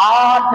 8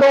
2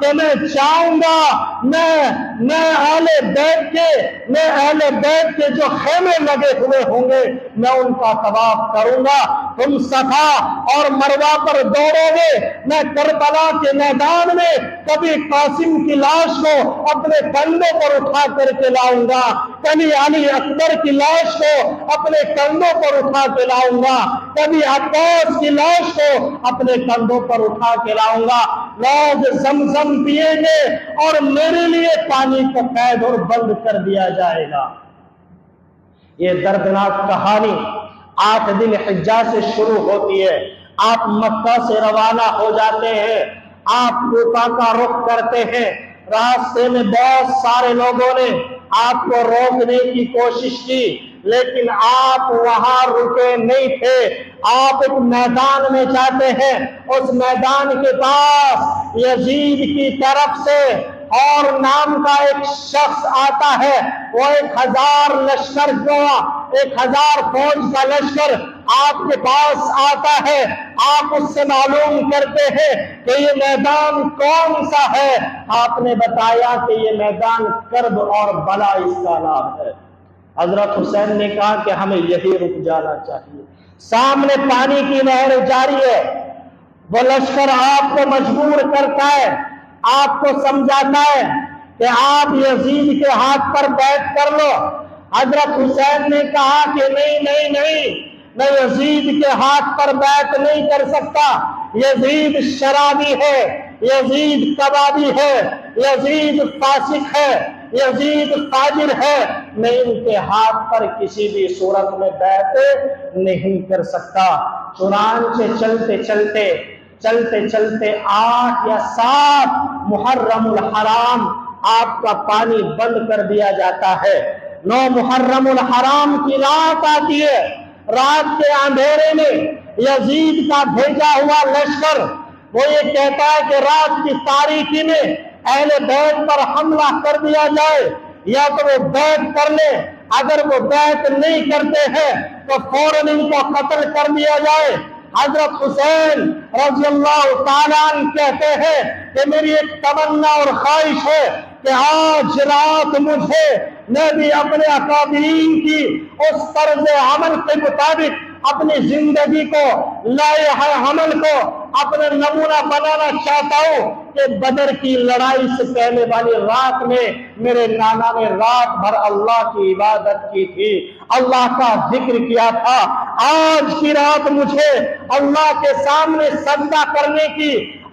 کہ میں جاؤں گا، میں اہل بیت کے جو خیمے لگے ہوئے ہوں گے میں ان کا طواف کروں گا، تم صفا اور مروہ پر دوڑو گے، میں کربلا کے میدان میں کبھی قاسم کی لاش کو اپنے کندھوں پر اٹھا کر کے لاؤں گا، کبھی علی اکبر کی لاش کو اپنے کندھوں پر اٹھا کے لاؤں گا، کبھی عباس کی لاش کو اپنے کندھوں پر اٹھا کے لاؤں گا، لوگ زمزم پیئیں گے اور میرے لیے پانی کو قید اور بند کر دیا جائے گا۔ یہ دردناک کہانی 8 دن حجہ سے شروع ہوتی ہے۔ آپ مکہ سے روانہ ہو جاتے ہیں، آپ کوفہ کا رخ کرتے ہیں، راستے میں بہت سارے لوگوں نے آپ کو روکنے کی کوشش کی، لیکن آپ وہاں رکے نہیں تھے۔ آپ ایک میدان میں جاتے ہیں، اس میدان کے پاس یزید کی طرف سے اور نام کا ایک شخص آتا ہے، وہ 1000 لشکر کو 1000 فوج کا لشکر آپ کے پاس آتا ہے۔ آپ اس سے معلوم کرتے ہیں کہ یہ میدان کون سا ہے، آپ نے بتایا کہ یہ میدان کرب اور بلا اس کا نام ہے۔ حضرت حسین نے کہا کہ ہمیں یہی رک جانا چاہیے، سامنے پانی کی نہر جاری ہے۔ وہ لشکر آپ کو مجبور کرتا ہے، آپ کو سمجھاتا ہے کہ آپ یزید کے ہاتھ پر بیعت کر لو۔ حضرت حسین نے کہا کہ نہیں، میں یزید کے ہاتھ پر بیعت نہیں کر سکتا، یزید شرابی ہے، یزید کبابی ہے، یزید فاسق ہے، یزید فاجر ہے، میں ان کے ہاتھ پر کسی بھی صورت میں بیعت نہیں کر سکتا۔ چنانچہ چلتے 8 یا 7 محرم الحرام آپ کا پانی بند کر دیا جاتا ہے۔ 9 محرم الحرام کی رات آتی ہے، رات کے اندھیرے میں یزید کا بھیجا ہوا لشکر وہ یہ کہتا ہے کہ رات کی تاریکی میں اہل بیت پر حملہ کر دیا جائے، یا تو وہ بیعت کر لے، اگر وہ بیعت نہیں کرتے ہیں تو فوراً ان کو قتل کر دیا جائے۔ حضرت حسین رضی اللہ تعالیٰ عنہ کہتے ہیں کہ میری ایک تمنا اور خواہش ہے کہ آج رات میں بھی اپنے اکابرین کی اس طرز عمل کے مطابق اپنی زندگی کو، لائحہ عمل کو اپنا نمونہ بنانا چاہتا ہوں کہ بدر کی لڑائی سے پہلے والی رات میں میرے نانا نے رات بھر اللہ کی عبادت کی تھی، اللہ کا ذکر کیا تھا۔ آج کی رات مجھے اللہ کے سامنے سجدہ کرنے کی،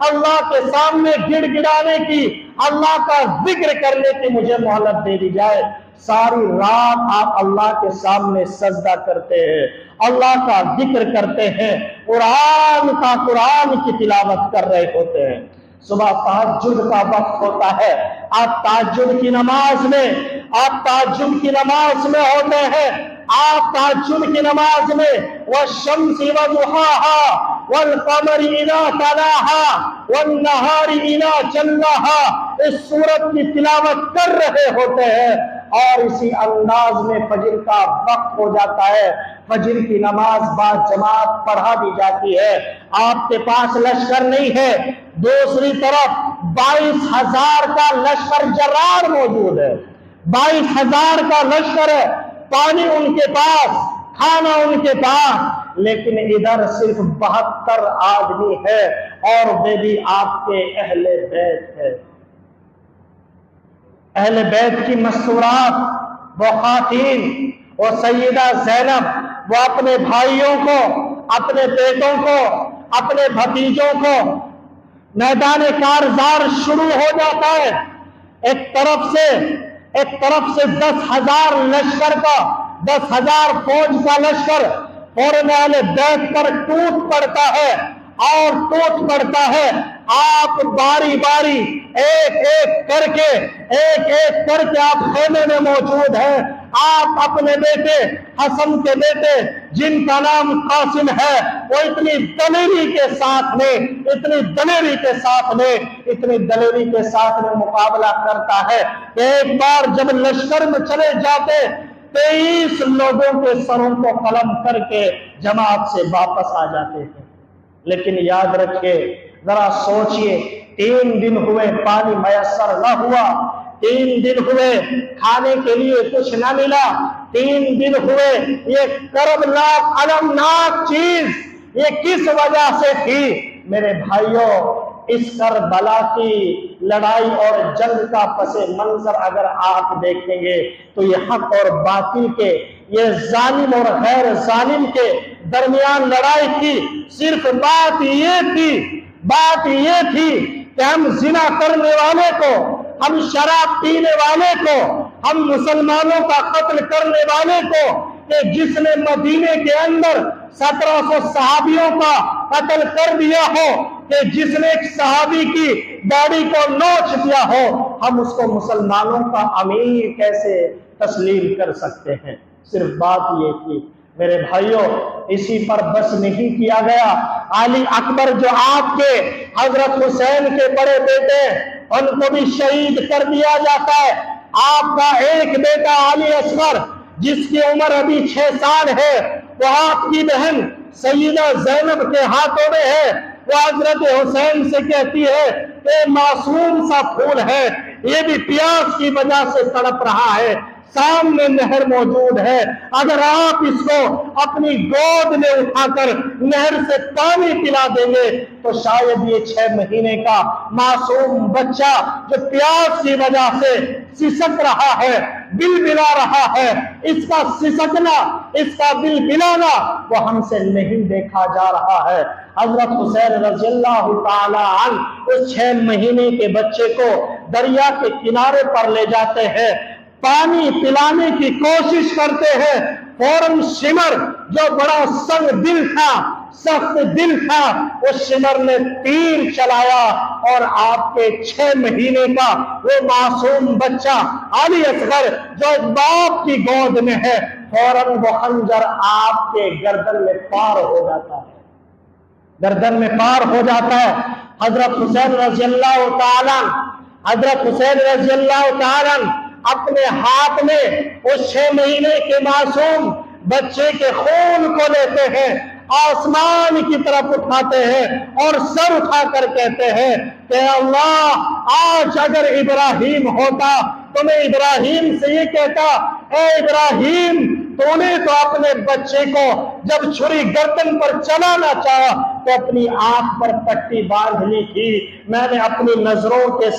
اللہ کے سامنے گڑ گڑانے کی، اللہ کا ذکر کرنے کی مجھے مہلت دے دی جائے۔ ساری رات آپ اللہ کے سامنے سجدہ کرتے ہیں، اللہ کا ذکر کرتے ہیں، قرآن کی تلاوت کر رہے ہوتے ہیں۔ صبح تہجد کا وقت ہوتا ہے، آپ تہجد کی نماز میں ہوتے ہیں، آپ تہجد کی نماز میں والشمس وضحاها والقمر اذا تلاها والنهار اذا جلاها اس سورت کی تلاوت کر رہے ہوتے ہیں، اور اسی انداز میں فجر کا وقت ہو جاتا ہے، فجر کی نماز با جماعت پڑھا دی جاتی ہے۔ آپ کے پاس لشکر نہیں ہے، دوسری طرف 22,000 کا لشکر جرار موجود ہے، 22,000 کا لشکر ہے، پانی ان کے پاس، کھانا ان کے پاس، لیکن ادھر صرف 72 آدمی ہے، اور وہ بھی آپ کے اہل بیت ہے۔ اہل بیت کی مستورات، وہ خواتین، وہ سیدہ زینب، وہ اپنے بھائیوں کو، اپنے بیٹوں کو، اپنے بھتیجوں کو، میدان کارزار شروع ہو جاتا ہے۔ ایک طرف سے 10,000 لشکر کا، 10,000 فوج کا لشکر فوراً اہل بیت پر ٹوٹ پڑتا ہے۔ آپ باری باری ایک ایک کر کے آپ خیمے میں موجود ہیں۔ آپ اپنے بیٹے حسن کے بیٹے جن کا نام قاسم ہے، وہ اتنی دلیری کے ساتھ میں مقابلہ کرتا ہے کہ ایک بار جب لشکر میں چلے جاتے 23 لوگوں کے سروں کو قلم کر کے جماعت سے واپس آ جاتے ہیں۔ لیکن یاد رکھیے، ذرا سوچئے 3 دن ہوئے پانی میسر نہ ہوا، 3 دن ہوئے کھانے کے لیے کچھ نہ ملا، 3 دن ہوئے یہ کربناک المناک چیز یہ کس وجہ سے تھی؟ میرے بھائیوں، اس کربلا کی لڑائی اور جنگ کا پس منظر اگر آپ دیکھیں گے تو یہ حق اور باطل کے، یہ ظالم اور غیر ظالم کے درمیان لڑائی تھی۔ صرف بات یہ تھی کہ ہم زنا کرنے والے کو، ہم شراب پینے والے کو، ہم مسلمانوں کا قتل کرنے والے کو، کہ جس نے مدینے کے اندر 1700 صحابیوں کا قتل کر دیا ہو، کہ جس نے ایک صحابی کی داڑھی کو نوچ دیا ہو، ہم اس کو مسلمانوں کا امیر کیسے تسلیم کر سکتے ہیں؟ صرف بات یہ تھی۔ میرے بھائیوں، اسی پر بس نہیں کیا گیا، علی اکبر جو آپ کے حضرت حسین کے بڑے بیٹے، ان کو بھی شہید کر دیا جاتا ہے۔ آپ کا ایک بیٹا علی اصغر جس کی عمر ابھی 6 سال ہے، وہ آپ کی بہن سیدہ زینب کے ہاتھوں میں ہے۔ وہ حضرت حسین سے کہتی ہے کہ معصوم سا پھول ہے، یہ بھی پیاس کی وجہ سے تڑپ رہا ہے، سامنے نہر موجود ہے، اگر آپ اس کو اپنی گود میں اٹھا کر نہر سے پانی پلا دیں گے تو شاید یہ 6 مہینے کا معصوم بچہ جو پیاس کی وجہ سے سسک رہا ہے، بل بلا رہا ہے، اس کا سسکنا، اس کا بل بلانا وہ ہم سے نہیں دیکھا جا رہا ہے۔ حضرت حسین رضی اللہ تعالی عنہ اس 6 مہینے کے بچے کو دریا کے کنارے پر لے جاتے ہیں، پانی پلانے کی کوشش کرتے ہیں۔ فوراً شمر جو بڑا سنگ دل تھا، سخت دل تھا، اس شمر نے تیر چلایا اور آپ کے 6 مہینے کا وہ معصوم بچہ علی اصغر جو ایک باپ کی گود میں ہے، فوراً وہ خنجر آپ کے گردن میں پار ہو جاتا ہے، گردن میں پار ہو جاتا ہے۔ حضرت حسین رضی اللہ تعالی اپنے ہاتھ میں اس 6 مہینے کے معصوم بچے کے خون کو لیتے ہیں، آسمان کی طرف اٹھاتے ہیں اور سر اٹھا کر کہتے ہیں کہ اللہ، آج اگر ابراہیم ہوتا تو میں ابراہیم سے یہ کہتا، اے ابراہیم، تو نے تو اپنے بچے کو جب چھری گردن پر چلانا چاہا تو اپنی آنکھ پر پٹی باندھ لی تھی۔ میں نے اپنی نظروں کے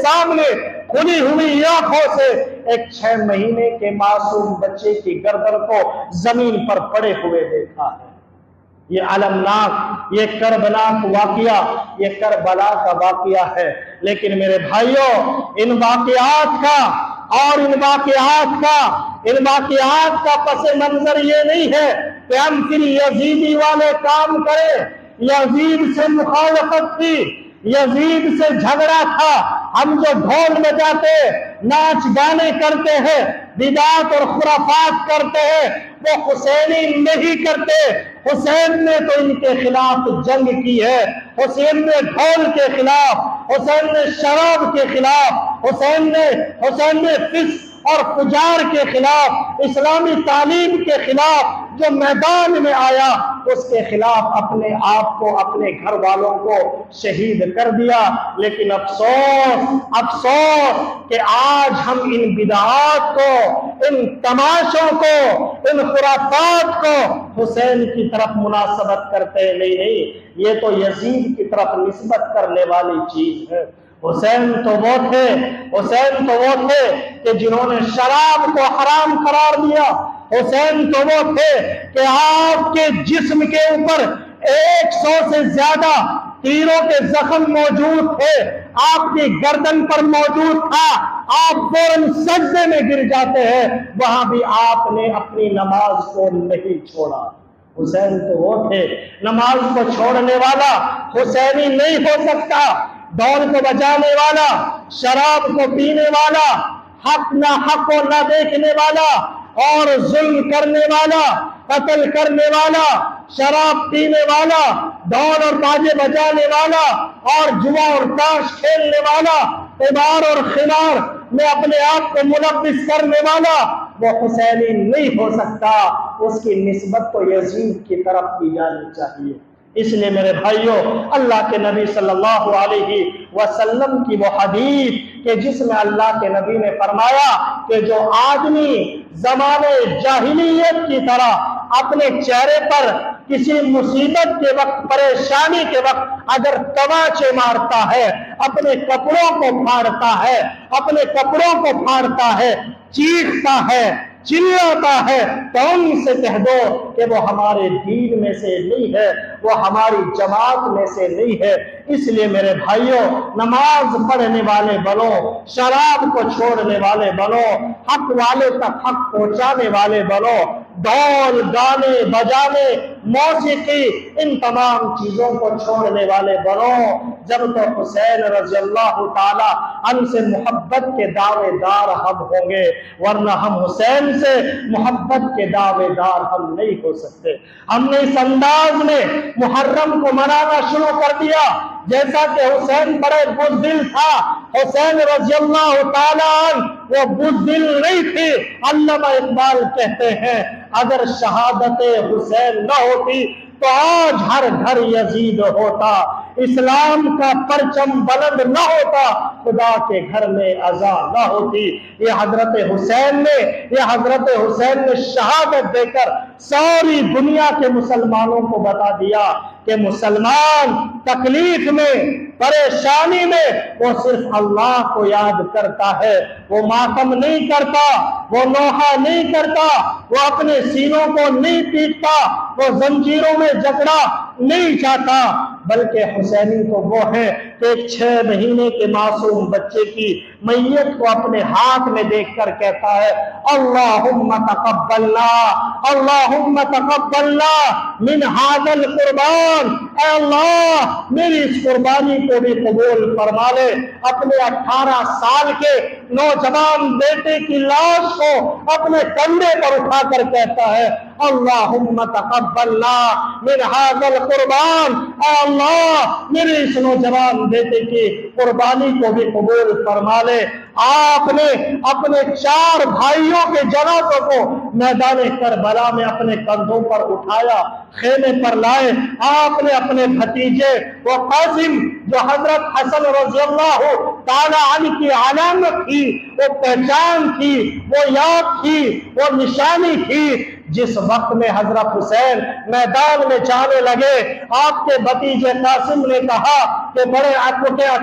سامنے کھلی ہوئی آنکھوں سے ایک 6 مہینے کے معصوم بچے کی گردن کو زمین پر پڑے ہوئے دیکھا ہے۔ یہ المناک، یہ کربناک واقعہ، یہ کربلا کا واقعہ ہے۔ لیکن میرے بھائیوں، ان واقعات کا پس منظر یہ نہیں ہے کہ ہم پھر یزیدی والے کام کریں۔ یزید سے مخالفت تھی، یزید سے جھگڑا تھا، ہم جو ڈھول بجاتے، ناچ گانے کرتے ہیں، بدعات اور خرافات کرتے ہیں، وہ حسینی نہیں کرتے۔ حسین نے تو ان کے خلاف جنگ کی ہے، حسین نے ڈھول کے خلاف، حسین نے شراب کے خلاف، حسین نے فسق اور فجار کے خلاف، اسلامی تعلیم کے خلاف جو میدان میں آیا، اس کے خلاف اپنے آپ کو، اپنے گھر والوں کو شہید کر دیا۔ لیکن افسوس کہ آج ہم ان بدعات کو، ان تماشوں کو، ان خرافات کو حسین کی طرف مناسبت کرتے ہیں۔ نہیں، یہ تو یزید کی طرف نسبت کرنے والی چیز ہے۔ حسین تو وہ تھے کہ جنہوں نے شراب کو حرام قرار دیا۔ حسین تو وہ تھے کہ آپ کے جسم کے اوپر 100 سے زیادہ تیروں کے زخم موجود تھے، آپ کی گردن پر موجود تھا، آپ فوراً سجدے میں گر جاتے ہیں، وہاں بھی آپ نے اپنی نماز کو نہیں چھوڑا۔ حسین تو وہ تھے، نماز کو چھوڑنے والا حسینی نہیں ہو سکتا۔ ڈھول کو بجانے والا، شراب کو پینے والا، حق نہ حق کو نہ دیکھنے والا اور ظلم کرنے والا، قتل کرنے والا، شراب پینے والا، ڈھول اور باجے بجانے والا اور جوا اور تاش کھیلنے والا، قمار اور خمار میں اپنے آپ کو ملبس کرنے والا، وہ حسینی نہیں ہو سکتا۔ اس کی نسبت تو یزید کی طرف کی جانی چاہیے۔ اس لیے میرے بھائیوں، اللہ کے نبی صلی اللہ علیہ وسلم کی وہ حدیث کہ جس میں اللہ کے نبی نے فرمایا کہ جو آدمی زمانے جاہلیت کی طرح اپنے چہرے پر کسی مصیبت کے وقت، پریشانی کے وقت اگر تماچے مارتا ہے، اپنے کپڑوں کو پھاڑتا ہے، چیختا ہے، چلاتا ہے، تو ان سے کہہ دو کہ وہ ہمارے دین میں سے نہیں ہے، وہ ہماری جماعت میں سے نہیں ہے۔ اس لیے میرے بھائیوں، نماز پڑھنے والے بنو، شراب کو چھوڑنے والے بنو، حق والے تک حق پہنچانے والے بنو، ڈھول، گانے بجانے، موسیقی، ان تمام چیزوں کو چھوڑنے والے بنو۔ جب تو حسین رضی اللہ تعالی عنہ سے محبت کے دعوے دار ہم ہوں گے، ورنہ ہم حسین سے محبت کے دعوے دار ہم نہیں ہو سکتے۔ ہم نے اس انداز میں محرم کو منانا شروع کر دیا جیسا کہ حسین بڑے بزدل تھا۔ حسین رضی اللہ تعالی عنہ وہ بزدل نہیں تھی۔ علامہ اقبال کہتے ہیں اگر شہادت حسین نہ ہوتی تو آج ہر گھر یزید ہوتا، اسلام کا پرچم بلند نہ ہوتا، خدا کے گھر میں اذان نہ ہوتی۔ یہ حضرت حسین نے شہادت دے کر ساری دنیا کے مسلمانوں کو بتا دیا کہ مسلمان تکلیف میں، پریشانی میں وہ صرف اللہ کو یاد کرتا ہے، وہ ماتم نہیں کرتا، وہ نوحہ نہیں کرتا، وہ اپنے سینوں کو نہیں پیٹتا، وہ زنجیروں میں جکڑا نہیں چاہتا، بلکہ حسینی تو وہ ہے کہ ایک 6 مہینے کے معصوم بچے کی میت کو اپنے ہاتھ میں دیکھ کر کہتا ہے اللہم تقبلنا، اللہم تقبلنا من ھذا القربان، اے اللہ میری اس قربانی کو بھی قبول فرما لے۔ اپنے 18 سال کے نوجوان بیٹے کی لاش کو اپنے کندھے پر اٹھا کر کہتا ہے اللہم تقبلنا من ھذا القربان، اے اللہ میرے اس نوجوان بیٹے کی قربانی کو بھی قبول فرما لے۔ آپ نے اپنے 4 بھائیوں کے جنازوں کو میدان کربلا میں اپنے کندھوں پر اٹھایا، خیمے پر لائے۔ آپ نے اپنے بھتیجے وہ قاسم جو حضرت حسن رضی اللہ تعالی عنہ کی علامت تھی، وہ پہچان تھی، وہ یاد تھی، وہ نشانی تھی، جس وقت میں حضرت حسین میدان میں جانے لگے، آپ کے بھتیجے قاسم نے کہا کہ بڑے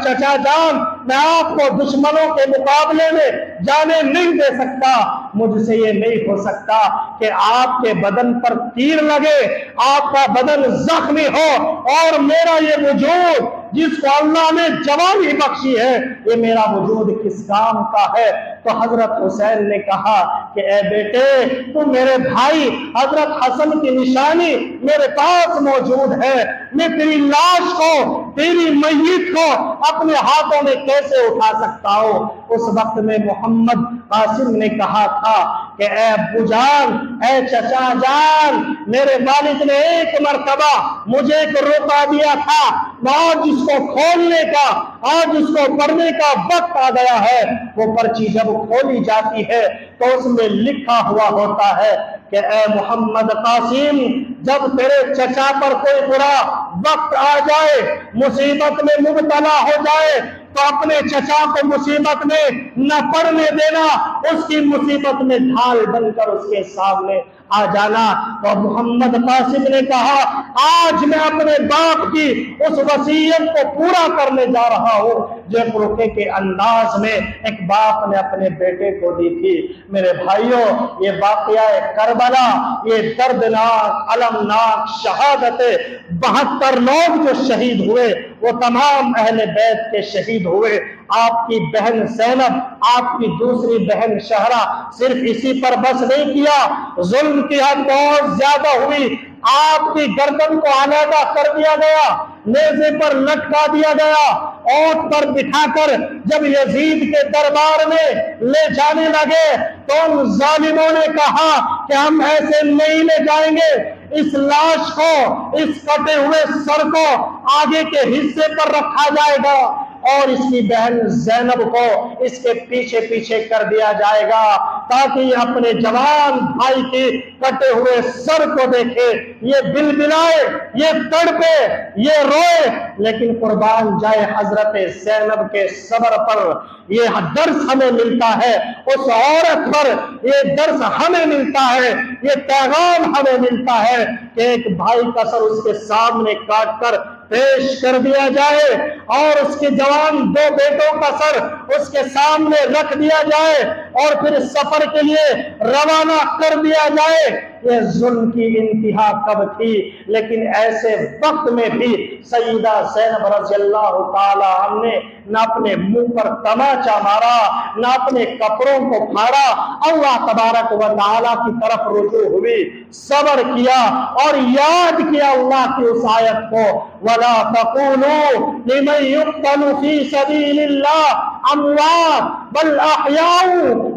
چچا جان، میں آپ کو دشمنوں کے مقابلے میں جانے نہیں دے سکتا، مجھ سے یہ نہیں ہو سکتا کہ آپ کے بدن پر تیر لگے، آپ کا بدن زخمی ہو اور میرا یہ وجود جس کو اللہ نے جوانی بخشی ہے، یہ میرا وجود کس کام کا ہے؟ تو حضرت حسین نے کہا کہ اے بیٹے، تو میرے بھائی حضرت حسن کی نشانی میرے پاس موجود ہے، میں تیری لاش کو، تیری میت کو اپنے ہاتھوں میں کیسے اٹھا سکتا ہوں؟ اس وقت میں محمد قاسم نے کہا تھا کہ اے ابو جان، اے چچا جان، میرے والد نے ایک مرتبہ مجھے ایک روکا دیا تھا، آج اس کو کھولنے کا، آج اس کو پڑھنے کا وقت آ گیا ہے۔ وہ پرچی جب کھولی جاتی ہے تو اس میں لکھا ہوا ہوتا ہے کہ اے محمد قاسم، جب تیرے چچا پر کوئی برا وقت آ جائے، مصیبت میں مبتلا ہو جائے، تو اپنے چچا کو مصیبت میں نہ پڑنے دینا، اس کی مصیبت میں ڈھال بن کر اس کے سامنے آ جانا۔ تو محمد قاسم نے کہا آج میں اپنے باپ کی اس وصیت کو پورا کرنے جا رہا ہوں جو ایک روکے کے انداز میں ایک باپ نے اپنے بیٹے کو دی تھی۔ میرے بھائیوں، یہ واقعہ کربلا، یہ دردناک المناک شہادت 72 لوگ جو شہید ہوئے، وہ تمام اہل بیت کے شہید ہوئے۔ آپ کی بہن زینب، آپ کی دوسری بہن شہرہ، صرف اسی پر بس نہیں کیا، ظلم کی حد بہت زیادہ ہوئی، آپ کی گردن کو علیحدہ کر دیا گیا، نیزے پر لٹکا دیا گیا، اونٹ پر بٹھا کر جب یزید کے دربار میں لے جانے لگے تو ان ظالموں نے کہا کہ ہم ایسے نہیں لے جائیں گے، اس لاش کو، اس کٹے ہوئے سر کو آگے کے حصے پر رکھا جائے گا، اور اس کی بہن زینب کو اس کے پیچھے پیچھے کر دیا جائے گا تاکہ یہ اپنے جوان بھائی کے کٹے ہوئے سر کو دیکھے، یہ بلبلائے، یہ تڑپے، یہ روئے، لیکن قربان جائے حضرت زینب کے صبر پر۔ یہ درس ہمیں ملتا ہے اس عورت پر، یہ درس ہمیں ملتا ہے، یہ پیغام ہمیں ملتا ہے کہ ایک بھائی کا سر اس کے سامنے کاٹ کر پیش کر دیا جائے اور اس کے جوان دو بیٹوں کا سر اس کے سامنے رکھ دیا جائے اور پھر سفر کے لیے روانہ کر دیا جائے۔ یہ ظلم کی انتہا کب تھی، لیکن ایسے وقت میں بھی سیدہ زینب رضی اللہ تعالی عنہ نے نہ اپنے منہ پر تماچا مارا، نہ اپنے کپڑوں کو پھاڑا، اللہ تبارک و تعالی کی طرف رجوع ہوئی، صبر کیا اور یاد کیا اللہ کی اس آیت کو، وَلَا تَقُولُوا لِمَنْ يُقْتَلُ فِي سَبِيلِ اللَّهِ اموات بل احیاء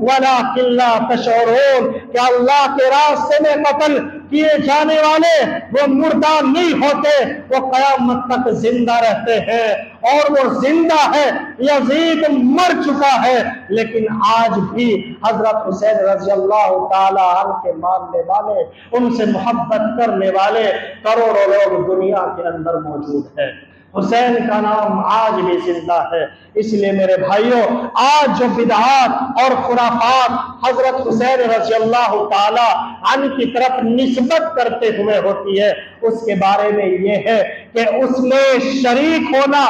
ولکن لا تشعرون، کہ اللہ کے راستے میں قتل کیے جانے والے وہ مردہ نہیں ہوتے، وہ قیامت تک زندہ رہتے ہیں، اور وہ زندہ ہے۔ یزید مر چکا ہے لیکن آج بھی حضرت حسین رضی اللہ تعالی عنہ کے ماننے والے، ان سے محبت کرنے والے کروڑوں لوگ دنیا کے اندر موجود ہیں۔ حسین کا نام آج بھی زندہ ہے۔ اس لیے میرے بھائیوں، آج جو بدعات اور خرافات حضرت حسین رضی اللہ تعالی عنہ کی طرف نسبت کرتے ہوئے ہوتی ہے، اس کے بارے میں یہ ہے کہ اس میں شریک ہونا،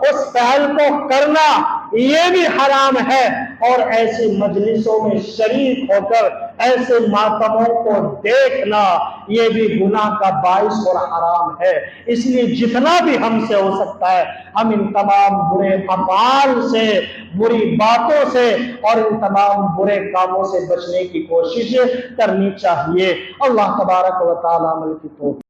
اس پہل کو کرنا یہ بھی حرام ہے، اور ایسی مجلسوں میں شریک ہو کر ایسے ماتموں کو دیکھنا یہ بھی گناہ کا باعث اور حرام ہے۔ اس لیے جتنا بھی ہم سے ہو سکتا ہے ہم ان تمام برے افعال سے، بری باتوں سے اور ان تمام برے کاموں سے بچنے کی کوشش کرنی چاہیے۔ اللہ تبارک و تعالی عمل کی توفیق